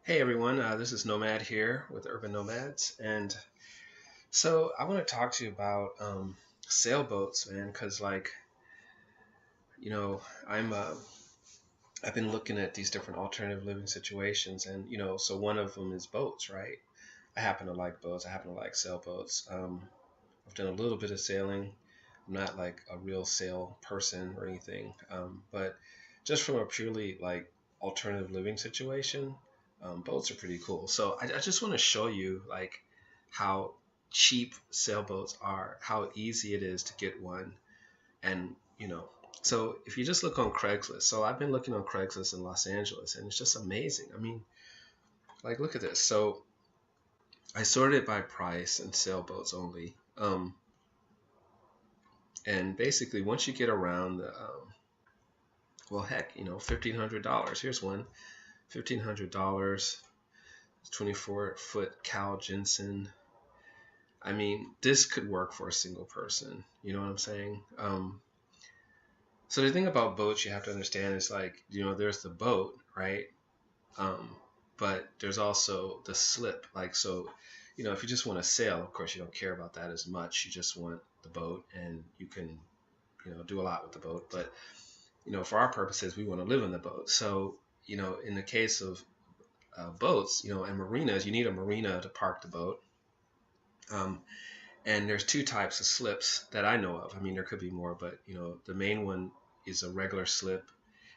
Hey everyone, this is Nomad here with Urban Nomads, and so I want to talk to you about sailboats, man, because you know I'm I've been looking at these different alternative living situations, and so one of them is boats, right? I happen to like boats. I happen to like sailboats. I've done a little bit of sailing. I'm not like a real sail person or anything, but just from a purely like alternative living situation, boats are pretty cool. So I just want to show you like how cheap sailboats are, how easy it is to get one, and so if you just look on Craigslist, so I've been looking on Craigslist in Los Angeles, and it's just amazing. I mean, like look at this. So I sorted it by price and sailboats only. And basically, once you get around the, well, heck, $1,500. Here's one, $1,500, 24-foot Cal Jensen. I mean, this could work for a single person. You know what I'm saying? So the thing about boats you have to understand is like, there's the boat, right? Um, but there's also the slip. Like, so, if you just want to sail, of course, you don't care about that as much. You just want the boat, and you can, do a lot with the boat. But for our purposes, we want to live in the boat. So, in the case of boats, and marinas, you need a marina to park the boat. Um, and there's two types of slips that I know of. I mean, there could be more, but the main one is a regular slip,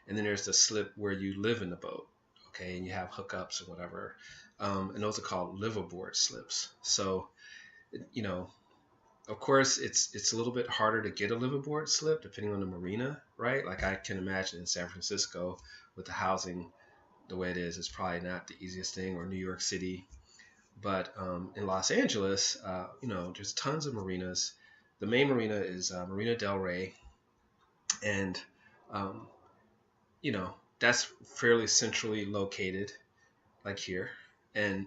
and then there's the slip where you live in the boat, okay, and you have hookups or whatever, and those are called liveaboard slips. So, you know, of course, it's a little bit harder to get a liveaboard slip depending on the marina, right? Like I can imagine in San Francisco with the housing the way it is, it's probably not the easiest thing, or New York City. But in Los Angeles, there's tons of marinas. The main marina is Marina Del Rey, and um, that's fairly centrally located, like here. And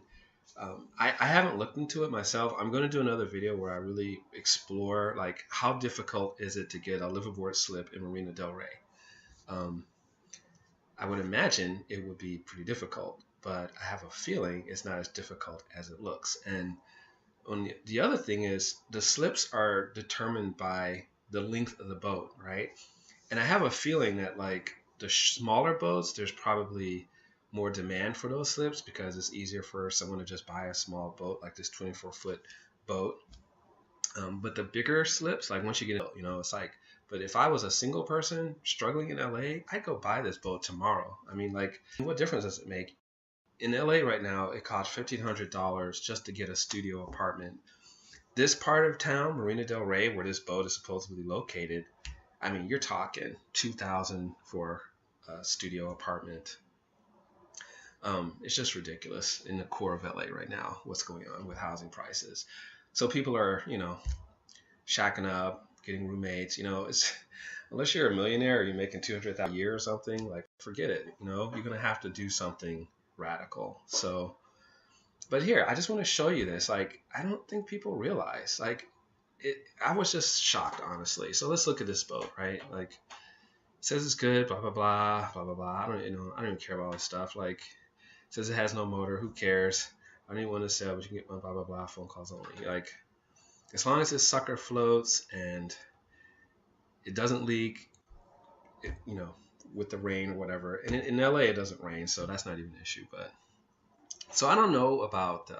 I haven't looked into it myself. I'm going to do another video where I really explore like how difficult is it to get a liveaboard slip in Marina Del Rey. Um, I would imagine it would be pretty difficult, but I have a feeling it's not as difficult as it looks. And on the other thing is the slips are determined by the length of the boat, right? And I have a feeling that like the smaller boats, there's probably more demand for those slips because it's easier for someone to just buy a small boat like this 24-foot boat. But the bigger slips, like once you get, it's like, but if I was a single person struggling in LA, I'd go buy this boat tomorrow. I mean, like, what difference does it make? In LA right now, it costs $1,500 just to get a studio apartment. This part of town, Marina Del Rey, where this boat is supposedly located, I mean, you're talking 2,000 for a studio apartment. It's just ridiculous in the core of LA right now, what's going on with housing prices. So people are, shacking up, getting roommates. It's unless you're a millionaire or you're making 200,000 a year or something, like forget it. You're gonna have to do something radical. So, but here, I just want to show you this. Like, I don't think people realize. Like, I was just shocked, honestly. So let's look at this boat, right? Like, it says it's good, blah blah blah, blah blah blah. I don't even care about all this stuff. Like, it says it has no motor. Who cares? I don't even want to sell, but you can get one, blah blah blah. Phone calls only. Like, as long as this sucker floats and it doesn't leak, with the rain or whatever. And in LA, it doesn't rain, so that's not even an issue. But so I don't know about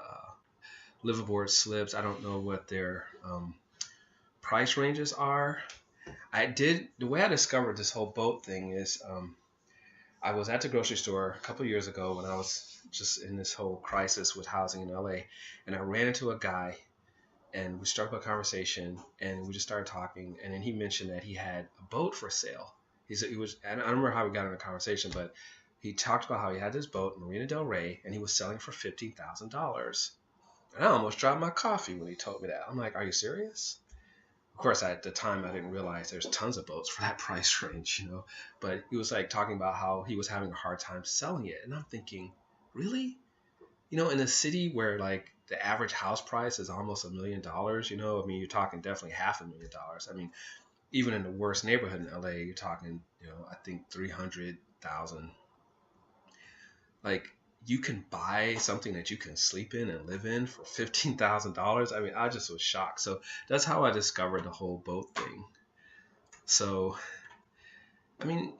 liveaboard slips. I don't know what their price ranges are. The way I discovered this whole boat thing is I was at the grocery store a couple years ago when I was just in this whole crisis with housing in LA, and I ran into a guy, and we struck up a conversation, and we just started talking, and then he mentioned that he had a boat for sale. He said I don't remember how we got in a conversation, but he talked about how he had this boat, Marina Del Rey, and he was selling for $15,000. And I almost dropped my coffee when he told me that. I'm like, are you serious? Of course, at the time, I didn't realize there's tons of boats for that price range, But he was like talking about how he was having a hard time selling it. And I'm thinking, really? In a city where like the average house price is almost $1 million, I mean, you're talking definitely $500,000. I mean, even in the worst neighborhood in LA, you're talking, I think 300,000. Like, you can buy something that you can sleep in and live in for $15,000. I mean, I just was shocked. So that's how I discovered the whole boat thing. So, I mean,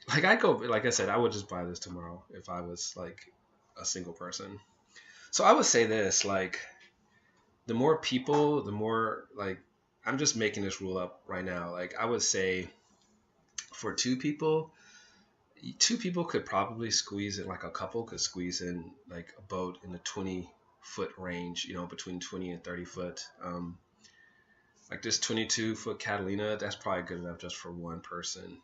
like like I said, I would just buy this tomorrow if I was like a single person. So I would say this, like, the more people, the more, like, I'm just making this rule up right now. Like, I would say for two people could probably squeeze it, like a couple could squeeze in like a boat in the 20-foot range, between 20 and 30 foot. Like this 22-foot Catalina, that's probably good enough just for one person.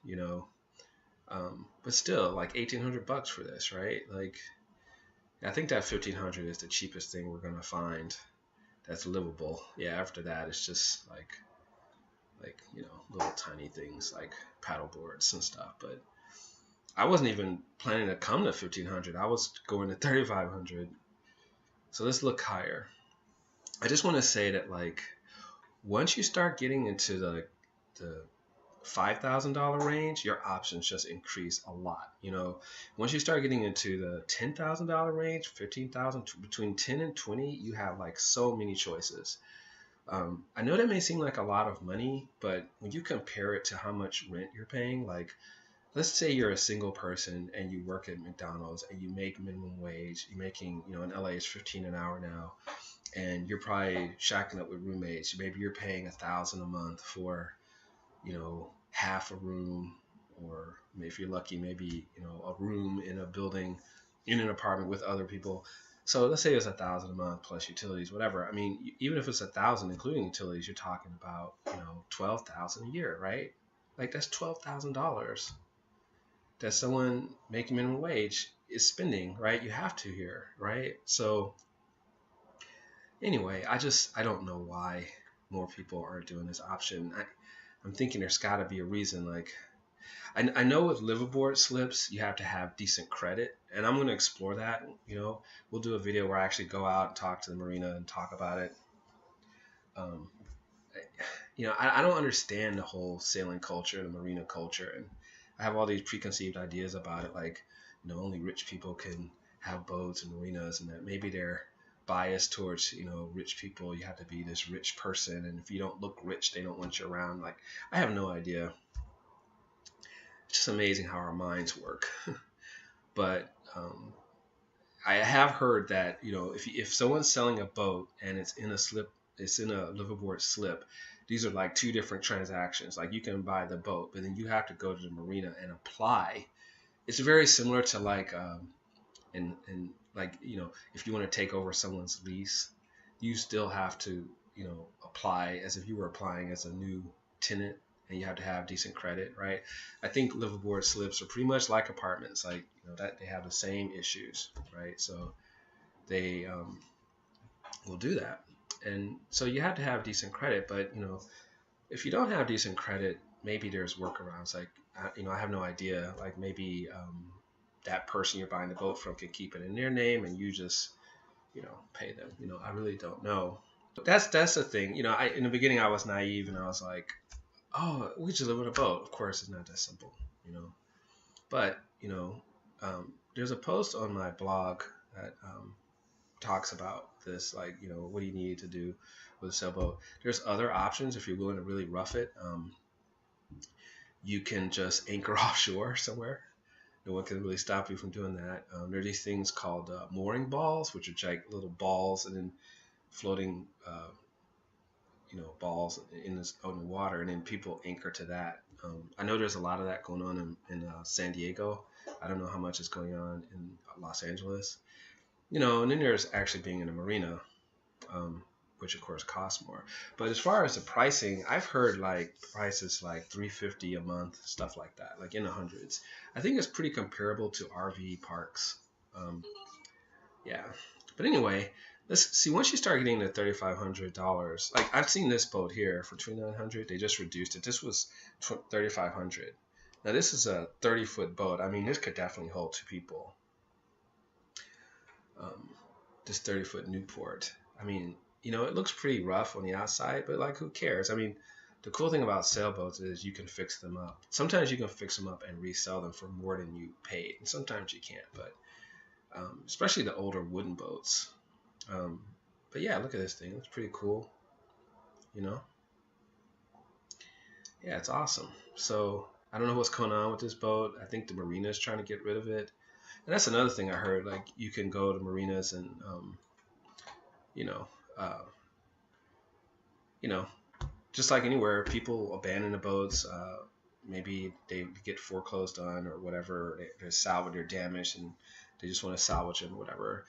But still, like $1,800 for this, right? Like, I think that 1,500 is the cheapest thing we're gonna find that's livable. Yeah, after that, it's just like little tiny things like paddle boards and stuff. But I wasn't even planning to come to 1,500. I was going to 3,500. So let's look higher. I just want to say that, like, once you start getting into the $5,000 range, your options just increase a lot. Once you start getting into the $10,000 range, 15,000, between 10 and 20, you have like so many choices. I know that may seem like a lot of money, but when you compare it to how much rent you're paying, like, let's say you're a single person and you work at McDonald's and you make minimum wage. You're making, in LA it's 15 an hour now, and you're probably shacking up with roommates. Maybe you're paying $1,000 a month for, half a room, or if you're lucky, maybe, a room in a building, in an apartment with other people. So let's say it's $1,000 a month plus utilities, whatever. I mean, even if it's $1,000 including utilities, you're talking about, $12,000 a year, right? Like, that's $12,000 that someone making minimum wage is spending, right? You have to here, right? So anyway, I don't know why more people aren't doing this option. I'm thinking there's got to be a reason. Like, I know with liveaboard slips, you have to have decent credit, and I'm going to explore that. We'll do a video where I actually go out and talk to the marina and talk about it. I don't understand the whole sailing culture, the marina culture, and I have all these preconceived ideas about it, like, only rich people can have boats and marinas, and that maybe they're biased towards, rich people. You have to be this rich person, and if you don't look rich, they don't want you around. Like, I have no idea. It's just amazing how our minds work. But I have heard that, if someone's selling a boat and it's in a liveaboard slip, these are like two different transactions. Like, you can buy the boat, but then you have to go to the marina and apply. It's very similar to like, if you want to take over someone's lease, you still have to, apply as if you were applying as a new tenant, and you have to have decent credit, right? I think liveaboard slips are pretty much like apartments, like, that they have the same issues, right? So they will do that. And so you have to have decent credit, but, if you don't have decent credit, maybe there's workarounds. Like, I have no idea. Like, maybe that person you're buying the boat from can keep it in their name, and you just, pay them. I really don't know. But that's the thing. In the beginning I was naive, and I was like, oh, we just live on a boat. Of course, it's not that simple. But there's a post on my blog that talks about this, like, what do you need to do with a sailboat. There's other options if you're willing to really rough it. You can just anchor offshore somewhere. No one can really stop you from doing that. There are these things called mooring balls, which are like little balls and then floating balls in the water, and then people anchor to that. I know there's a lot of that going on in San Diego. I don't know how much is going on in Los Angeles. And then there's actually being in a marina, which of course costs more. But as far as the pricing, I've heard like prices like $350 a month, stuff like that, like in the hundreds. I think it's pretty comparable to RV parks. Yeah. But anyway, let's see. Once you start getting to $3,500, like I've seen this boat here for $2,900. They just reduced it. This was $3,500. Now this is a 30-foot boat. I mean, this could definitely hold two people. This 30-foot Newport. I mean, it looks pretty rough on the outside, but like, who cares? I mean, the cool thing about sailboats is you can fix them up. Sometimes you can fix them up and resell them for more than you paid, and sometimes you can't. But especially the older wooden boats. Um, but yeah, look at this thing. It's pretty cool. You know, yeah, it's awesome. So I don't know what's going on with this boat. I think the marina is trying to get rid of it. And that's another thing I heard. Like you can go to marinas and, you know, uh, you know, just like anywhere, people abandon the boats. Maybe they get foreclosed on or whatever. They're salvaged or damaged, and they just want to salvage them, whatever.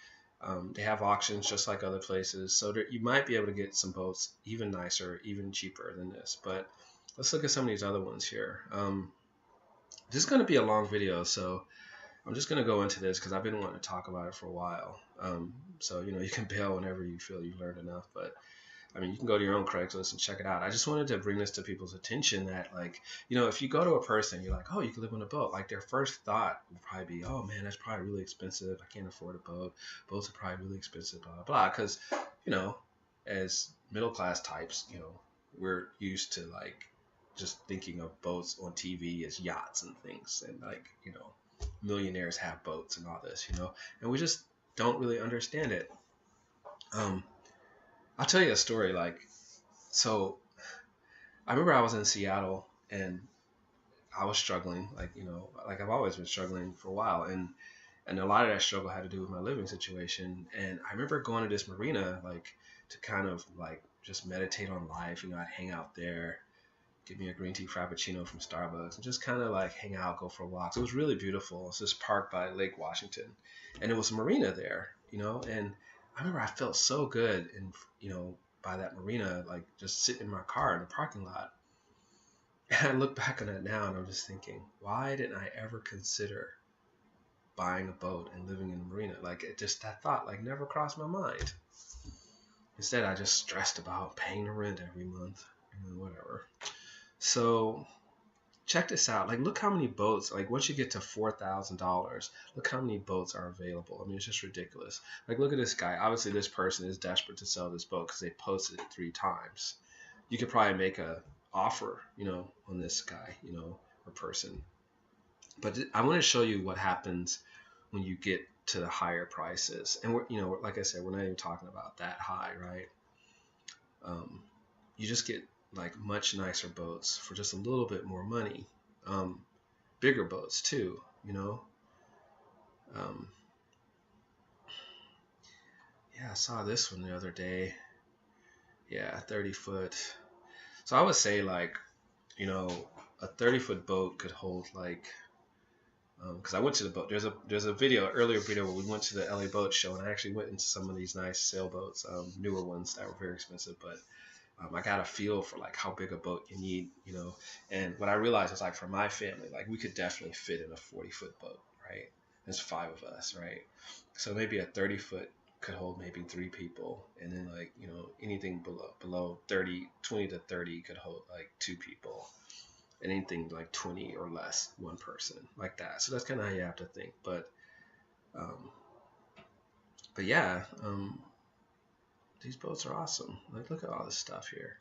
They have auctions just like other places, so there, you might be able to get some boats even nicer, even cheaper than this. But let's look at some of these other ones here. This is going to be a long video, so I'm just going to go into this because I've been wanting to talk about it for a while. So you can bail whenever you feel you've learned enough, but I mean, you can go to your own Craigslist and check it out. I just wanted to bring this to people's attention that, like, if you go to a person, you're like, oh, you can live on a boat. Like, their first thought would probably be, oh, man, that's probably really expensive. I can't afford a boat. Boats are probably really expensive, blah, blah, blah. Because, as middle-class types, we're used to, like, just thinking of boats on TV as yachts and things. And, like, millionaires have boats and all this, And we just don't really understand it. I'll tell you a story. So I remember I was in Seattle and I was struggling, like I've always been struggling for a while. And a lot of that struggle had to do with my living situation. And I remember going to this marina, to kind of just meditate on life. I'd hang out there, get me a green tea frappuccino from Starbucks and just kind of hang out, go for walks. It was really beautiful. It's this park by Lake Washington and it was a marina there, and I remember I felt so good and by that marina, just sitting in my car in the parking lot. And I look back on it now and I'm just thinking, why didn't I ever consider buying a boat and living in a marina? That thought never crossed my mind. Instead, I just stressed about paying the rent every month, whatever. So check this out. Look how many boats, once you get to $4,000, look how many boats are available. I mean, it's just ridiculous. Look at this guy. Obviously, this person is desperate to sell this boat because they posted it 3 times. You could probably make a offer, on this guy, or person. But I want to show you what happens when you get to the higher prices. And we're, like I said, we're not even talking about that high, right? You just get much nicer boats for just a little bit more money. Bigger boats too, yeah, I saw this one the other day. Yeah, 30 foot. So I would say a 30-foot boat could hold because I went to the boat. There's a earlier video where we went to the LA Boat Show and I actually went into some of these nice sailboats, newer ones that were very expensive, but I got a feel for how big a boat you need, and what I realized was for my family, we could definitely fit in a 40-foot boat, right? There's 5 of us, right? So maybe a 30-foot could hold maybe 3 people, and then anything below 30, 20 to 30 could hold 2 people, and anything 20 or less, 1 person, like that. So that's kind of how you have to think, but yeah. These boats are awesome. Look at all this stuff here.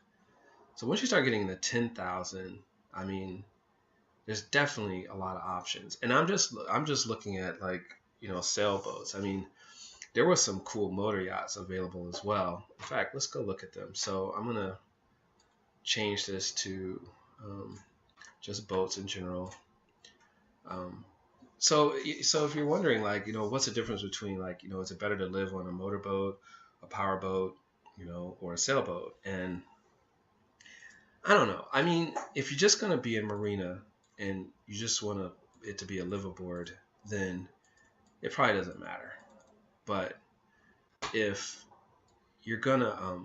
So once you start getting the 10,000, I mean, there's definitely a lot of options. And I'm just looking at sailboats. I mean, there were some cool motor yachts available as well. In fact, let's go look at them. So I'm gonna change this to just boats in general. So if you're wondering, what's the difference between is it better to live on a motorboat, a powerboat, or a sailboat? And I don't know. I mean, if you're just gonna be in marina and you just want it to be a liveaboard, then it probably doesn't matter. But if you're gonna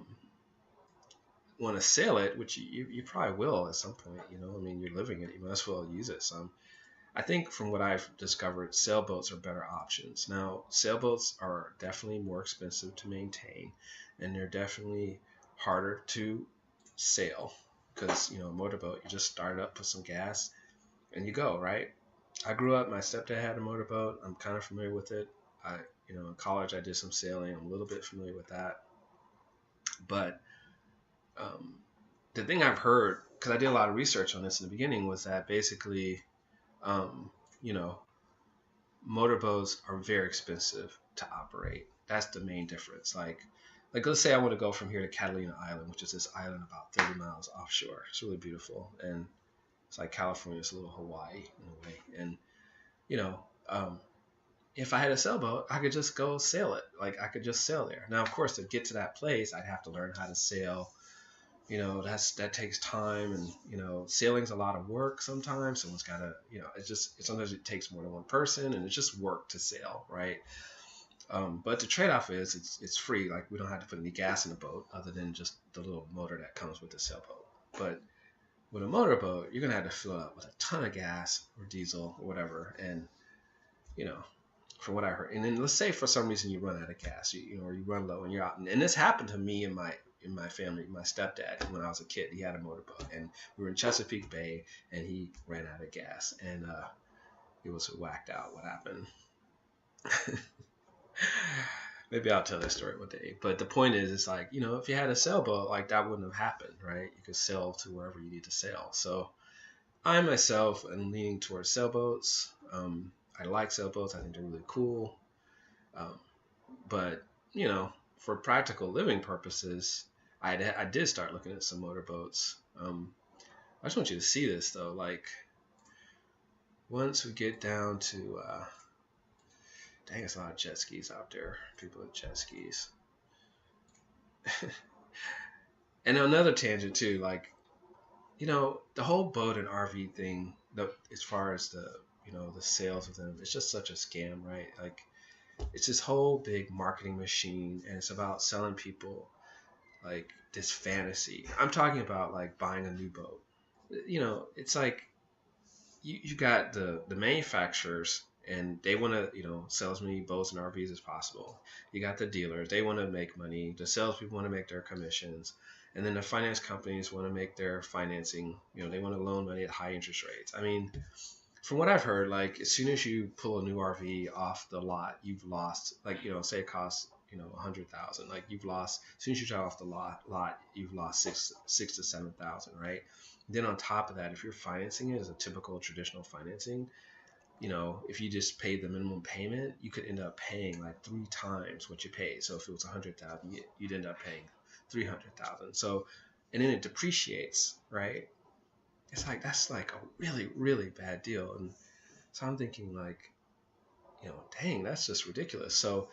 want to sail it, which you probably will at some point, I mean, you're living it, you might as well use it some. I think from what I've discovered, sailboats are better options. Now, sailboats are definitely more expensive to maintain, and they're definitely harder to sail because, a motorboat, you just start it up, put some gas, and you go, right? I grew up, my stepdad had a motorboat. I'm kind of familiar with it. In college, I did some sailing. I'm a little bit familiar with that. But the thing I've heard, because I did a lot of research on this in the beginning, was that basically, motorboats are very expensive to operate. That's the main difference. Like let's say I want to go from here to Catalina Island, which is this island about 30 miles offshore. It's really beautiful, and it's like California. It's a little Hawaii in a way. And you know, if I had a sailboat, I could just go sail it. Like I could just sail there. Now, of course, to get to that place, I'd have to learn how to sail. That takes time, and sailing's a lot of work sometimes. Someone's got to, sometimes it takes more than one person, and it's just work to sail, right? But the trade-off is it's free. Like we don't have to put any gas in the boat other than just the little motor that comes with the sailboat. But with a motorboat, you're gonna have to fill it up with a ton of gas or diesel or whatever, and you know, from what I heard. And then let's say for some reason you run out of gas, or you run low and you're out. And this happened to me and my family. My stepdad, when I was a kid, he had a motorboat, and we were in Chesapeake Bay, and he ran out of gas, and he was whacked out. What happened? Maybe I'll tell this story one day. But the point is, it's like, if you had a sailboat, like that wouldn't have happened, right? You could sail to wherever you need to sail. So I myself am leaning towards sailboats. I like sailboats. I think they're really cool. But, for practical living purposes, I did start looking at some motorboats. I just want you to see this, though. Like, once we get down to, dang, it's a lot of jet skis out there. People with jet skis. And another tangent, too. Like, the whole boat and RV thing, as far as the sales of them, it's just such a scam, right? Like, it's this whole big marketing machine, and it's about selling people like this fantasy. I'm talking about like buying a new boat. It's like you got the manufacturers, and they want to sell as many boats and RVs as possible. You got the dealers, they want to make money. The salespeople want to make their commissions, and then the finance companies want to make their financing. They want to loan money at high interest rates. I mean, from what I've heard, like as soon as you pull a new RV off the lot, you've lost, like, say it costs, 100,000, like you've lost, as soon as you drive off the lot, you've lost six to 7,000, right? Then on top of that, if you're financing it as a typical traditional financing, if you just paid the minimum payment, you could end up paying like 3 times what you paid. So if it was 100,000, you'd end up paying 300,000. So, and then it depreciates, right? It's like, that's like a really, really bad deal. And so I'm thinking like, dang, that's just ridiculous. So,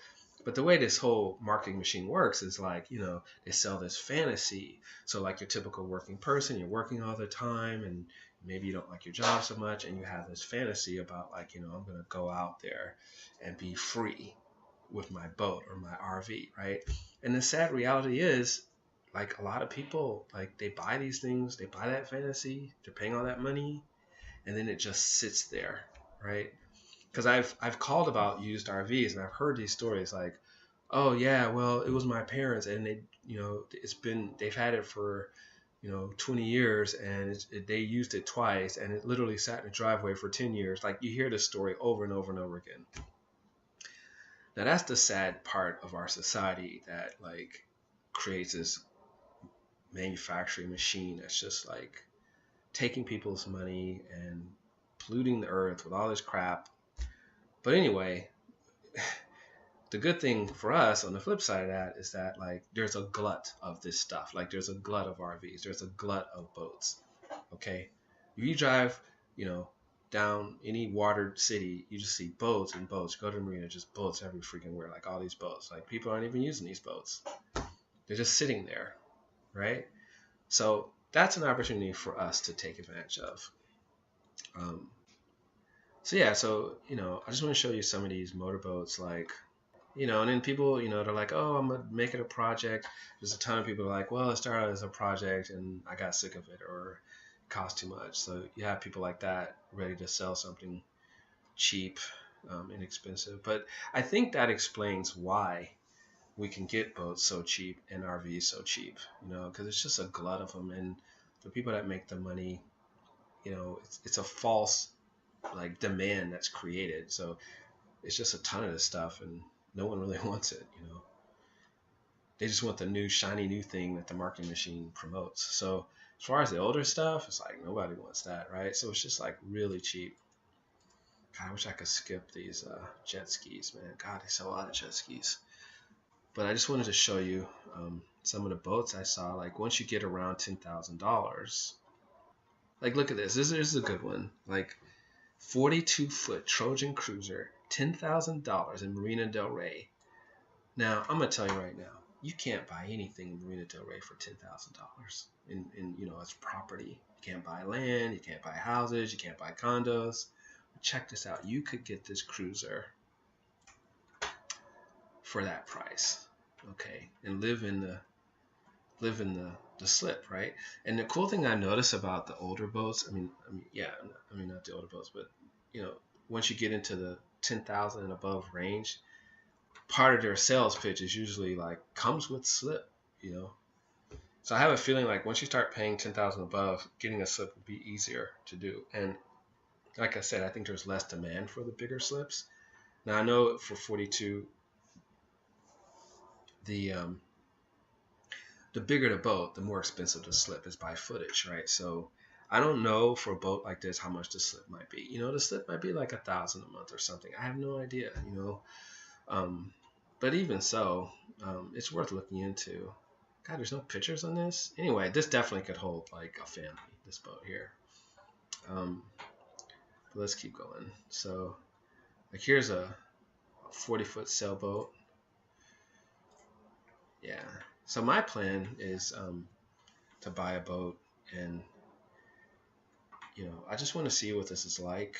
but the way this whole marketing machine works is like, they sell this fantasy. So like your typical working person, you're working all the time, and maybe you don't like your job so much, and you have this fantasy about like, I'm going to go out there and be free with my boat or my RV, right? And the sad reality is, like, a lot of people, like, they buy these things, they buy that fantasy, they're paying all that money, and then it just sits there, right? Because I've called about used RVs, and I've heard these stories like, oh yeah, well, it was my parents, and they, they've had it for 20 years, and they used it twice, and it literally sat in the driveway for 10 years. Like, you hear this story over and over and over again. Now that's the sad part of our society, that like creates this manufacturing machine that's just like taking people's money and polluting the earth with all this crap. But anyway, the good thing for us on the flip side of that is that like there's a glut of this stuff. Like there's a glut of RVs, there's a glut of boats. Okay, if you drive down any watered city, you just see boats and boats. Go to the marina, just boats every freaking where. Like all these boats, like people aren't even using these boats, they're just sitting there, right? So that's an opportunity for us to take advantage of. So yeah, I just want to show you some of these motorboats, like, and then people, they're like, oh, I'm gonna make it a project. There's a ton of people like, well, it started as a project and I got sick of it, or it cost too much. So you have people like that ready to sell something cheap, inexpensive. But I think that explains why we can get boats so cheap and RVs so cheap, because it's just a glut of them. And the people that make the money, it's a false like demand that's created. So it's just a ton of this stuff, and no one really wants it. They just want the new shiny new thing that the marketing machine promotes. So as far as the older stuff, it's like nobody wants that, right? So it's just like really cheap. God, I wish I could skip these jet skis, man. God, they sell a lot of jet skis. But I just wanted to show you some of the boats I saw. Like once you get around $10,000, like look at this. This is a good one. Like 42-foot Trojan cruiser, $10,000 in Marina Del Rey. Now I'm gonna tell you right now, you can't buy anything in Marina Del Rey for $10,000 in as property. You can't buy land, you can't buy houses, you can't buy condos. Check this out. You could get this cruiser for that price, okay, and live in the slip, right? And the cool thing I notice about the older boats, not the older boats, but once you get into the 10,000 and above range, part of their sales pitch is usually like comes with slip, So I have a feeling like once you start paying 10,000 above, getting a slip will be easier to do. And like I said, I think there's less demand for the bigger slips. Now I know for 42, the bigger the boat, the more expensive the slip is by footage, right? So I don't know for a boat like this how much the slip might be. The slip might be like $1,000 a month or something. I have no idea. But even so, it's worth looking into. God, there's no pictures on this. Anyway, this definitely could hold like a family. This boat here. But let's keep going. So, like here's a 40-foot sailboat. Yeah. So my plan is to buy a boat, and I just want to see what this is like.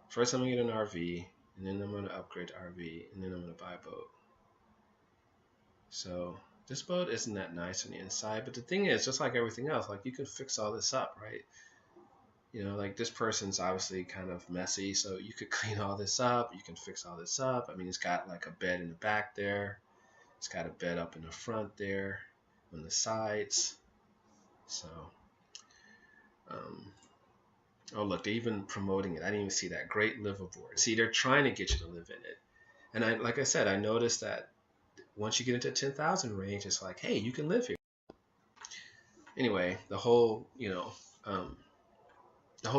First, I'm gonna get an RV, and then I'm gonna upgrade to RV, and then I'm gonna buy a boat. So this boat isn't that nice on the inside, but the thing is, just like everything else, like you can fix all this up, right? Like this person's obviously kind of messy, so you could clean all this up. You can fix all this up. I mean, it's got like a bed in the back there. It's got a bed up in the front there, on the sides. So, oh look, they're even promoting it. I didn't even see that. Great liveaboard. See, they're trying to get you to live in it. And like I said, I noticed that once you get into 10,000 range, it's like, hey, you can live here. Anyway, the whole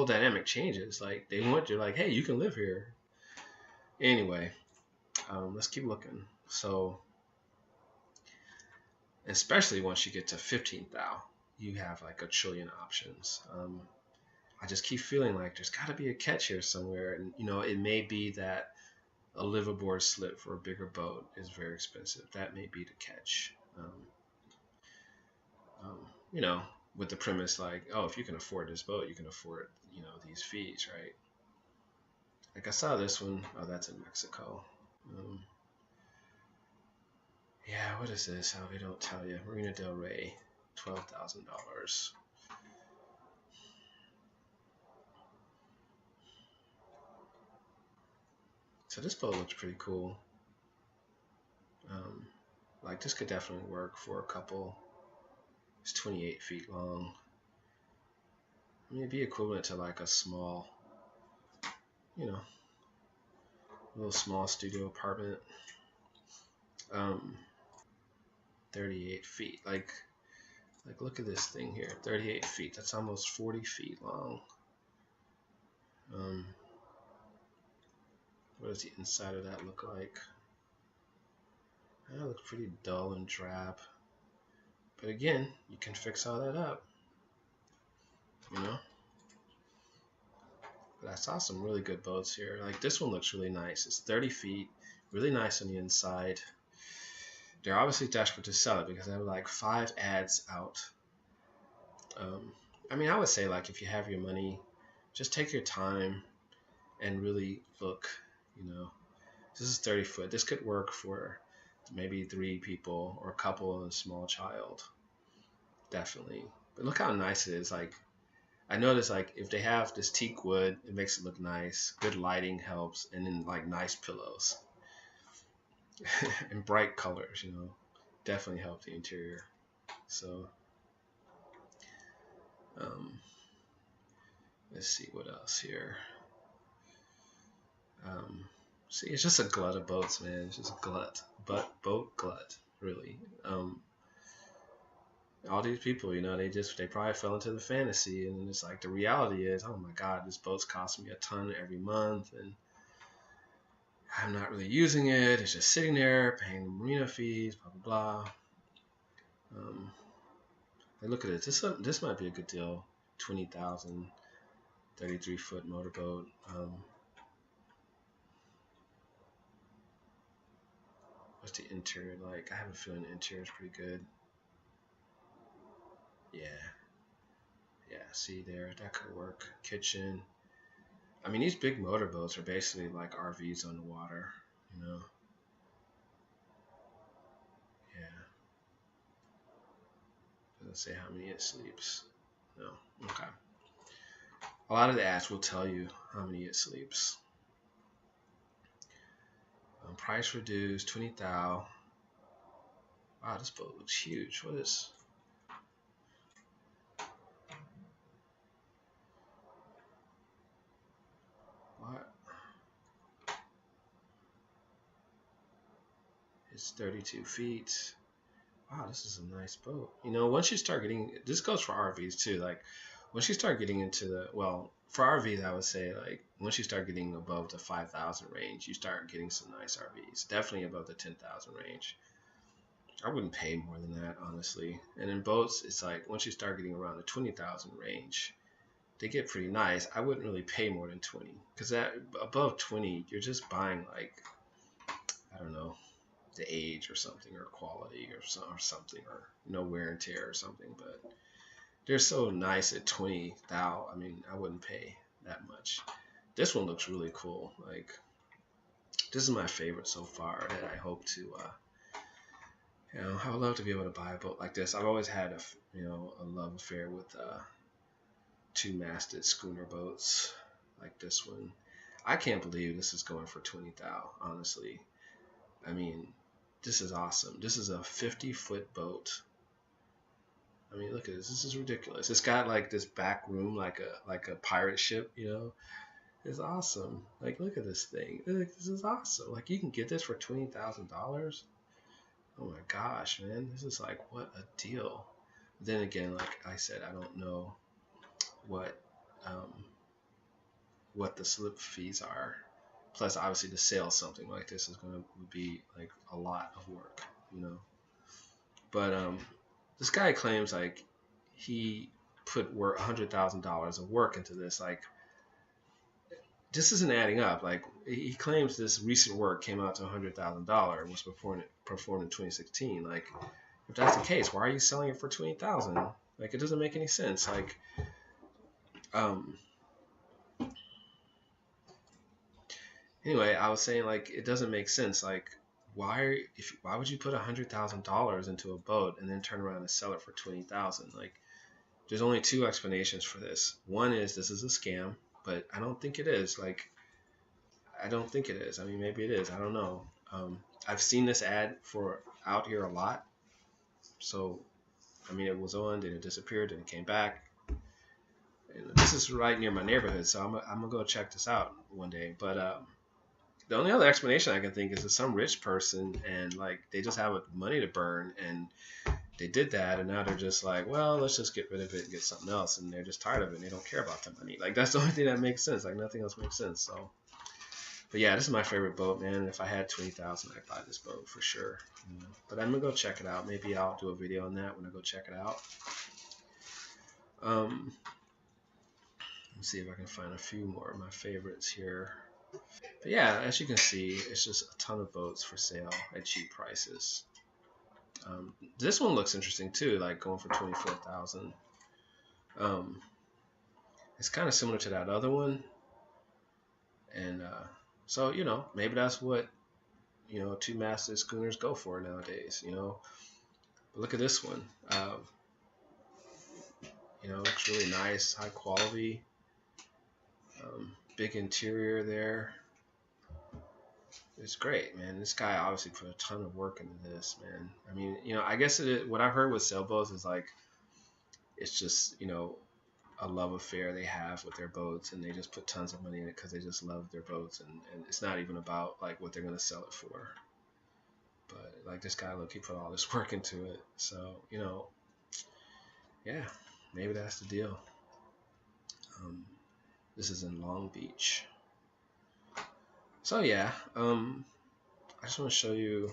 dynamic changes. Like they want you, like, hey, you can live here. Anyway, let's keep looking. So, especially once you get to 15,000, you have like a trillion options. I just keep feeling like there's got to be a catch here somewhere, and it may be that a liveaboard slip for a bigger boat is very expensive. That may be the catch. With the premise like, oh, if you can afford this boat, you can afford these fees, right? Like I saw this one. Oh, that's in Mexico. Yeah, what is this? How they don't tell you. Marina Del Rey, $12,000. So this boat looks pretty cool. Like this could definitely work for a couple. It's 28 feet long. I mean, it'd be equivalent to like a small, little small studio apartment. 38 feet. Like look at this thing here. 38 feet. That's almost 40 feet long. What does the inside of that look like? That looks pretty dull and drab. But again, you can fix all that up. But I saw some really good boats here. Like this one looks really nice. It's 30 feet, really nice on the inside. They're obviously desperate to sell it because they have like 5 ads out. I mean, I would say like if you have your money, just take your time and really look. This is 30 foot. This could work for maybe 3 people or a couple and a small child. Definitely. But look how nice it is. Like I noticed like if they have this teak wood, it makes it look nice. Good lighting helps, and then like nice pillows and bright colors, definitely help the interior. So let's see what else here. See, it's just a glut of boats, man. It's just a glut, boat glut, really. All these people, they probably fell into the fantasy, and then it's like the reality is, oh my God, this boat's costing me a ton every month, and I'm not really using it. It's just sitting there, paying marina fees, blah blah blah. Look at it. This might be a good deal. 20,000, 33-foot motorboat. What's the interior like? I have a feeling the interior is pretty good. Yeah, yeah. See there, that could work. Kitchen. I mean, these big motorboats are basically like RVs on the water. You know. Yeah. Doesn't say how many it sleeps. No. Okay. A lot of the ads will tell you how many it sleeps. Price reduced, 20,000. Wow, this boat looks huge. What is? What? It's 32 feet. Wow, this is a nice boat. Once you start getting, this goes for RVs too. Like, once you start getting into for RVs, I would say, like, once you start getting above the 5,000 range, you start getting some nice RVs. Definitely above the 10,000 range. I wouldn't pay more than that, honestly. And in boats, it's like, once you start getting around the 20,000 range, they get pretty nice. I wouldn't really pay more than 20, because that above 20, you're just buying, like, I don't know, the age or something, or quality or something, or wear and tear or something. But they're so nice at 20,000. I mean, I wouldn't pay that much. This one looks really cool. Like, this is my favorite so far that I hope to I would love to be able to buy a boat like this. I've always had a love affair with two-masted schooner boats like this one. I can't believe this is going for 20,000, honestly. I mean, this is awesome. This is a 50-foot boat. I mean, look at this. This is ridiculous. It's got like this back room, like a pirate ship. It's awesome. Like, look at this thing. This is awesome. Like, you can get this for $20,000. Oh my gosh, man. This is like, what a deal. Then again, like I said, I don't know what the slip fees are. Plus, obviously, to sail something like this is going to be like a lot of work. But this guy claims like he put $100,000 of work into this. Like, this isn't adding up. Like, he claims this recent work came out to $100,000 and was performed in 2016. Like, if that's the case, why are you selling it for 20,000? Like, it doesn't make any sense. Like, anyway, I was saying, like, it doesn't make sense. Like, why would you put $100,000 into a boat and then turn around and sell it for 20,000? Like, there's only two explanations for this. One is this is a scam, but I don't think it is. Like, I don't think it is. I mean, maybe it is. I don't know. I've seen this ad for out here a lot. So, I mean, it was on, then it disappeared, then it came back. And this is right near my neighborhood, so I'm gonna go check this out one day. But the only other explanation I can think is that some rich person, and like they just have money to burn, and they did that, and now they're just like, well, let's just get rid of it and get something else, and they're just tired of it and they don't care about the money. Like, that's the only thing that makes sense. Like, nothing else makes sense. So, but yeah, this is my favorite boat, man. If I had 20,000, I'd buy this boat for sure. But I'm gonna go check it out. Maybe I'll do a video on that when I go check it out. Let's see if I can find a few more of my favorites here. But yeah, as you can see, it's just a ton of boats for sale at cheap prices. This one looks interesting too, like going for 24,000. It's kind of similar to that other one, and so maybe that's what two-masted schooners go for nowadays. But look at this one. Looks really nice, high quality, big interior there. It's great, man. This guy obviously put a ton of work into this, man. I mean, I guess what I've heard with sailboats is like, it's just, a love affair they have with their boats, and they just put tons of money in it because they just love their boats, and it's not even about like what they're going to sell it for. But like this guy, look, he put all this work into it. So, yeah, maybe that's the deal. Um, this is in Long Beach. So yeah, I just want to show you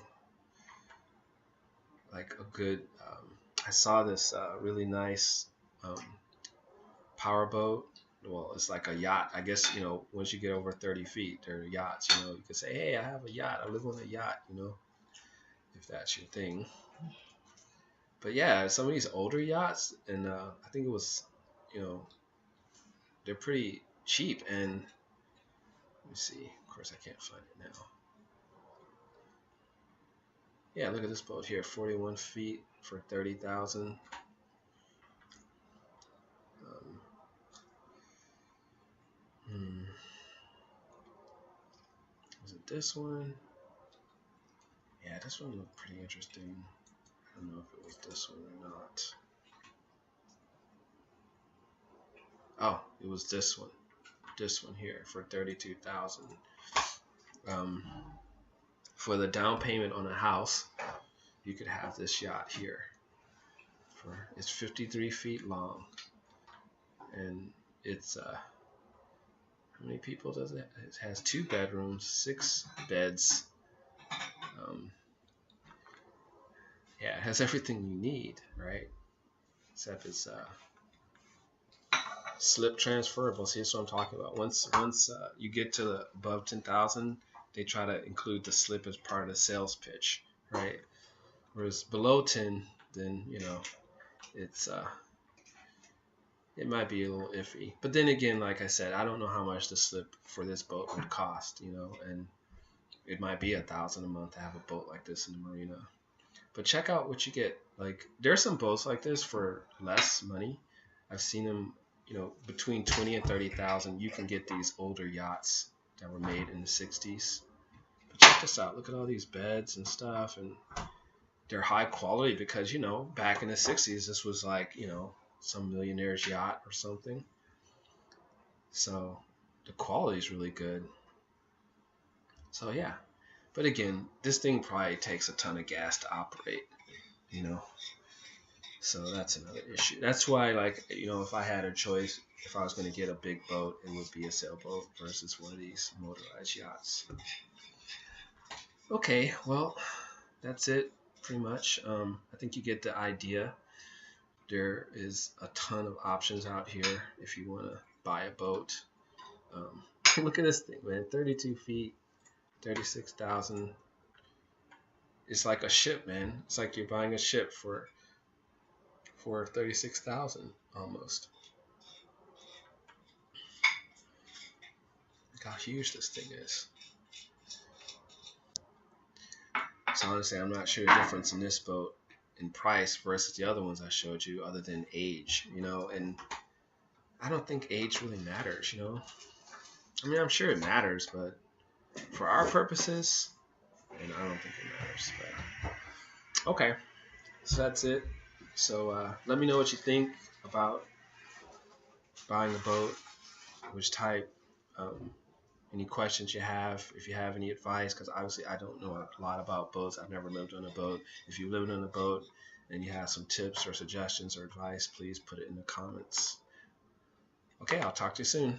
like a good. I saw this really nice um, powerboat. Well, it's like a yacht. I guess once you get over 30 feet, they're yachts. You could say, "Hey, I have a yacht. I live on a yacht." If that's your thing. But yeah, some of these older yachts, and I think it was, you know, they're pretty cheap. And let me see. Of course, I can't find it now. Yeah, look at this boat here, 41 feet for 30,000. Um, was it this one? Yeah, this one looked pretty interesting. I don't know if it was this one or not. Oh, it was this one. This one here for 32,000. Um, for the down payment on a house, you could have this yacht here. It's 53 feet long, and it's how many people does it? It has 2 bedrooms, 6 beds. Yeah, it has everything you need, right? Except it's slip transferable. See, that's what I'm talking about. Once you get to above 10,000, they try to include the slip as part of the sales pitch, right? Whereas below 10, then it's it might be a little iffy. But then again, like I said, I don't know how much the slip for this boat would cost, and it might be $1,000 a month to have a boat like this in the marina. But check out what you get. Like, there's some boats like this for less money. I've seen them, between 20 and 30,000. You can get these older yachts that were made in the 60s. But check this out. Look at all these beds and stuff, and they're high quality because back in the 60s, this was like some millionaire's yacht or something. So the quality is really good. So yeah. But again, this thing probably takes a ton of gas to operate, So that's another issue. That's why, like, if I had a choice, if I was going to get a big boat, it would be a sailboat versus one of these motorized yachts. Okay, well, that's it pretty much. I think you get the idea. There is a ton of options out here if you want to buy a boat. Look at this thing, man. 32 feet, 36,000. It's like a ship, man. It's like you're buying a ship for 36,000 almost. Look how huge this thing is. So honestly, I'm not sure the difference in this boat in price versus the other ones I showed you, other than age, and I don't think age really matters, I mean, I'm sure it matters, but for our purposes, and I don't think it matters. But okay, so that's it. So let me know what you think about buying a boat, which type, any questions you have, if you have any advice, because obviously I don't know a lot about boats. I've never lived on a boat. If you lived on a boat and you have some tips or suggestions or advice, please put it in the comments. Okay, I'll talk to you soon.